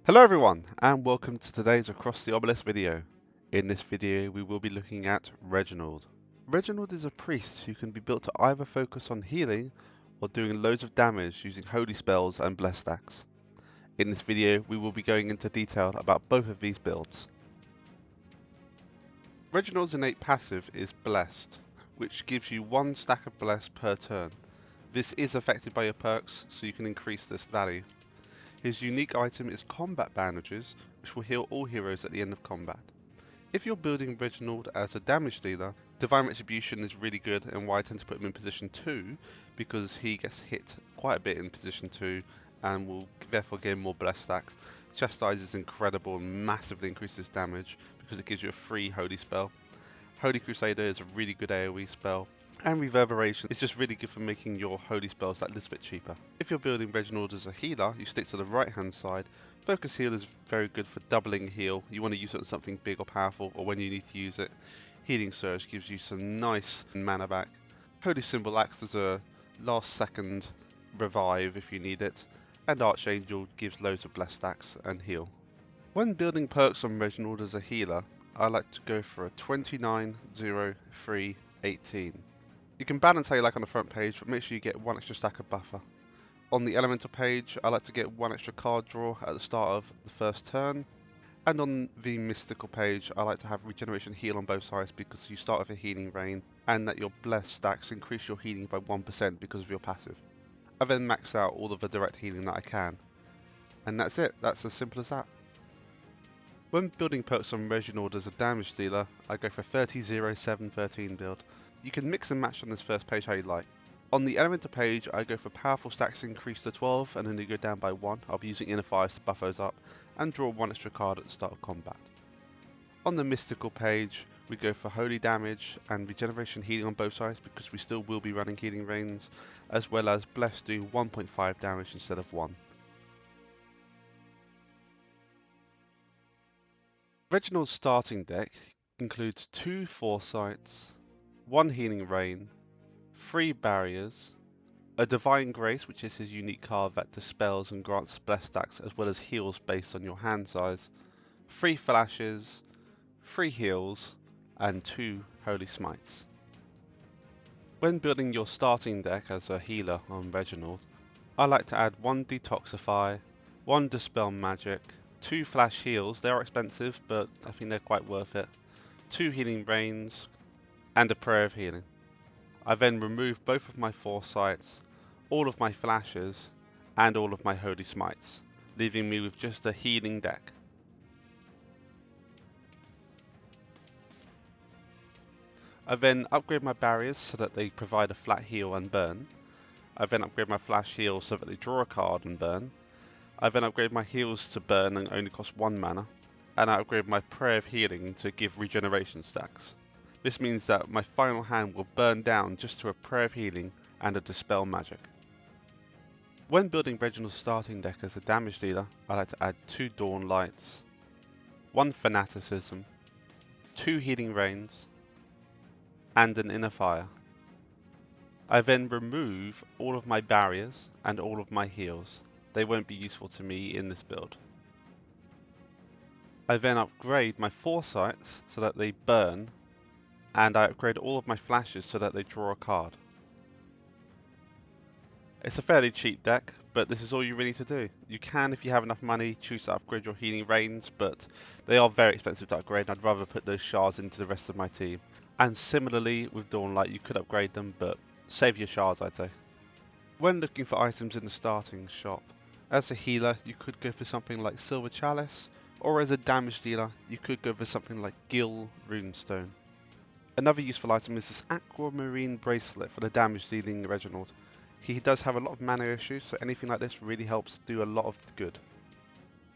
Hello everyone, and welcome to today's Across the Obelisk video. In this video we will be looking at Reginald. Reginald is a priest who can be built to either focus on healing or doing loads of damage using holy spells and blessed stacks. In this video we will be going into detail about both of these builds. Reginald's innate passive is Blessed, which gives you 1 stack of Blessed per turn. This is affected by your perks, so you can increase this value. His unique item is Combat Bandages, which will heal all heroes at the end of combat. If you're building Reginald as a damage dealer, Divine Retribution is really good, and why I tend to put him in position 2, because he gets hit quite a bit in position 2 and will therefore gain more blessed stacks. Chastise is incredible and massively increases damage because it gives you a free holy spell. Holy Crusader is a really good AoE spell, and Reverberation is just really good for making your holy spells that little bit cheaper. If you're building Reginald as a healer, you stick to the right hand side. Focus Heal is very good for doubling heal. You want to use it on something big or powerful, or when you need to use it. Healing Surge gives you some nice mana back. Holy Symbol acts as a last second revive if you need it, and Archangel gives loads of blessed stacks and heal. When building perks on Reginald as a healer, I like to go for a 29, 0, 3, 18. You can balance how you like on the front page, but make sure you get 1 extra stack of buffer. On the elemental page, I like to get 1 extra card draw at the start of the first turn. And on the mystical page, I like to have regeneration heal on both sides because you start with a healing rain, and that your blessed stacks increase your healing by 1% because of your passive. I then max out all of the direct healing that I can. And that's it, that's as simple as that. When building perks on Reginald as a damage dealer, I go for 30, 0, 7, 13 build. You can mix and match on this first page how you like. On the elemental page, I go for powerful stacks increase to 12 and then they go down by 1. I'll be using inner fires to buff those up and draw 1 extra card at the start of combat. On the mystical page, we go for holy damage and regeneration healing on both sides because we still will be running healing rains, as well as blessed do 1.5 damage instead of 1. Reginald's starting deck includes 2 foresights, 1 healing rain, 3 barriers, a divine grace, which is his unique card that dispels and grants blessed stacks as well as heals based on your hand size, 3 flashes, 3 heals, and 2 holy smites. When building your starting deck as a healer on Reginald, I like to add 1 detoxify, 1 dispel magic, 2 flash heals. They are expensive, but I think they're quite worth it. 2 healing rains, and a prayer of healing. I then remove both of my foresights, all of my flashes, and all of my holy smites, leaving me with just a healing deck. I then upgrade my barriers so that they provide a flat heal and burn. I then upgrade my flash heal so that they draw a card and burn. I then upgrade my heals to burn and only cost 1 mana, and I upgrade my prayer of healing to give regeneration stacks. This means that my final hand will burn down just to a prayer of healing and a dispel magic. When building Reginald's starting deck as a damage dealer, I like to add 2 Dawn Lights, 1 Fanaticism, 2 Healing Rains, and an Inner Fire. I then remove all of my barriers and all of my heals. They won't be useful to me in this build. I then upgrade my foresights so that they burn, and I upgrade all of my flashes so that they draw a card. It's a fairly cheap deck, but this is all you really need to do. You can, if you have enough money, choose to upgrade your healing rains, but they are very expensive to upgrade, and I'd rather put those shards into the rest of my team. And similarly with Dawnlight, you could upgrade them, but save your shards, I'd say. When looking for items in the starting shop, as a healer, you could go for something like Silver Chalice, or as a damage dealer, you could go for something like Gil Runestone. Another useful item is this Aquamarine Bracelet for the damage dealing Reginald. He does have a lot of mana issues, so anything like this really helps do a lot of good.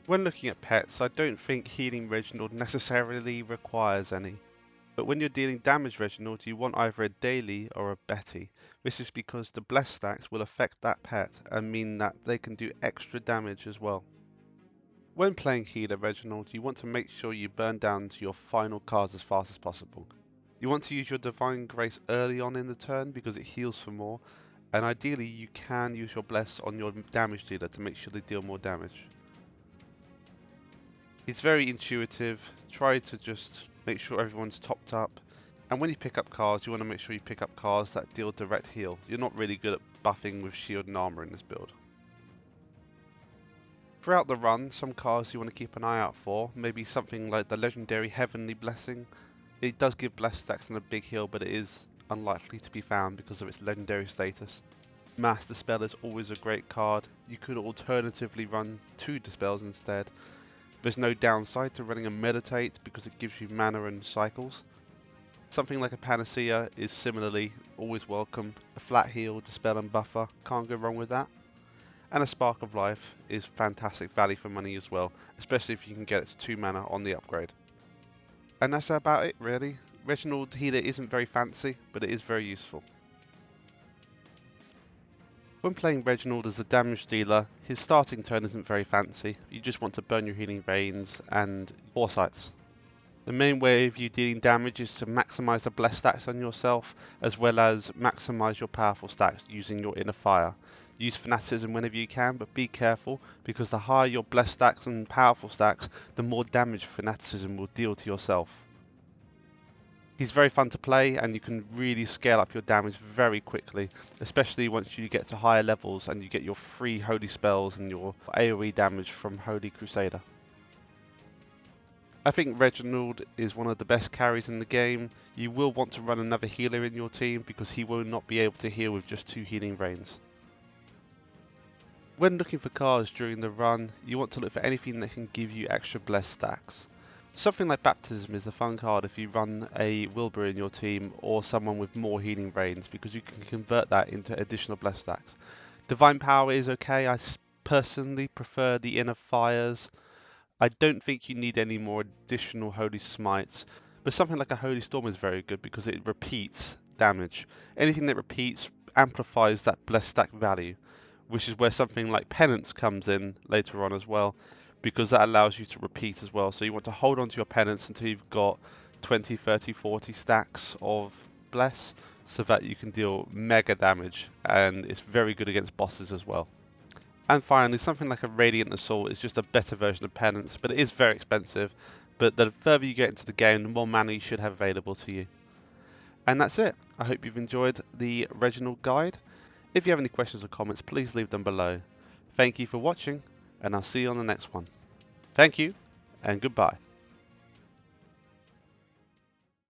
When looking at pets, I don't think healing Reginald necessarily requires any. But when you're dealing damage Reginald, you want either a daily or a Betty. This is because the blessed stacks will affect that pet and mean that they can do extra damage as well. When playing healer Reginald, you want to make sure you burn down to your final cards as fast as possible. You want to use your Divine Grace early on in the turn because it heals for more, and ideally you can use your Bless on your damage dealer to make sure they deal more damage. He's very intuitive. Try to just make sure everyone's topped up. And when you pick up cards, you want to make sure you pick up cards that deal direct heal. You're not really good at buffing with shield and armor in this build. Throughout the run, some cards you want to keep an eye out for. Maybe something like the legendary Heavenly Blessing. It does give bless stacks and a big heal, but it is unlikely to be found because of its legendary status. Mass Dispel is always a great card. You could alternatively run 2 Dispels instead. There's no downside to running a Meditate because it gives you mana and cycles. Something like a Panacea is similarly always welcome. A flat heal, Dispel and Buffer, can't go wrong with that. And a Spark of Life is fantastic value for money as well, especially if you can get its 2 mana on the upgrade. And that's about it really. Reginald Healer isn't very fancy, but it is very useful. When playing Reginald as a damage dealer, his starting turn isn't very fancy. You just want to burn your healing veins and foresights. The main way of you dealing damage is to maximise the bless stacks on yourself, as well as maximise your powerful stacks using your inner fire. Use fanaticism whenever you can, but be careful because the higher your bless stacks and powerful stacks, the more damage fanaticism will deal to yourself. He's very fun to play and you can really scale up your damage very quickly, especially once you get to higher levels and you get your free holy spells and your AoE damage from Holy Crusader. I think Reginald is one of the best carries in the game. You will want to run another healer in your team because he will not be able to heal with just 2 healing veins. When looking for cards during the run, you want to look for anything that can give you extra bless stacks. Something like Baptism is a fun card if you run a Wilbur in your team or someone with more healing veins because you can convert that into additional bless stacks. Divine Power is okay. I personally prefer the Inner Fires. I don't think you need any more additional Holy Smites, but something like a Holy Storm is very good because it repeats damage. Anything that repeats amplifies that bless stack value, which is where something like Penance comes in later on as well, because that allows you to repeat as well. So you want to hold on to your Penance until you've got 20, 30, 40 stacks of Bless, so that you can deal mega damage, and it's very good against bosses as well. And finally, something like a Radiant Assault is just a better version of Penance, but it is very expensive. But the further you get into the game, the more mana you should have available to you. And that's it. I hope you've enjoyed the Reginald guide. If you have any questions or comments, please leave them below. Thank you for watching, and I'll see you on the next one. Thank you, and goodbye.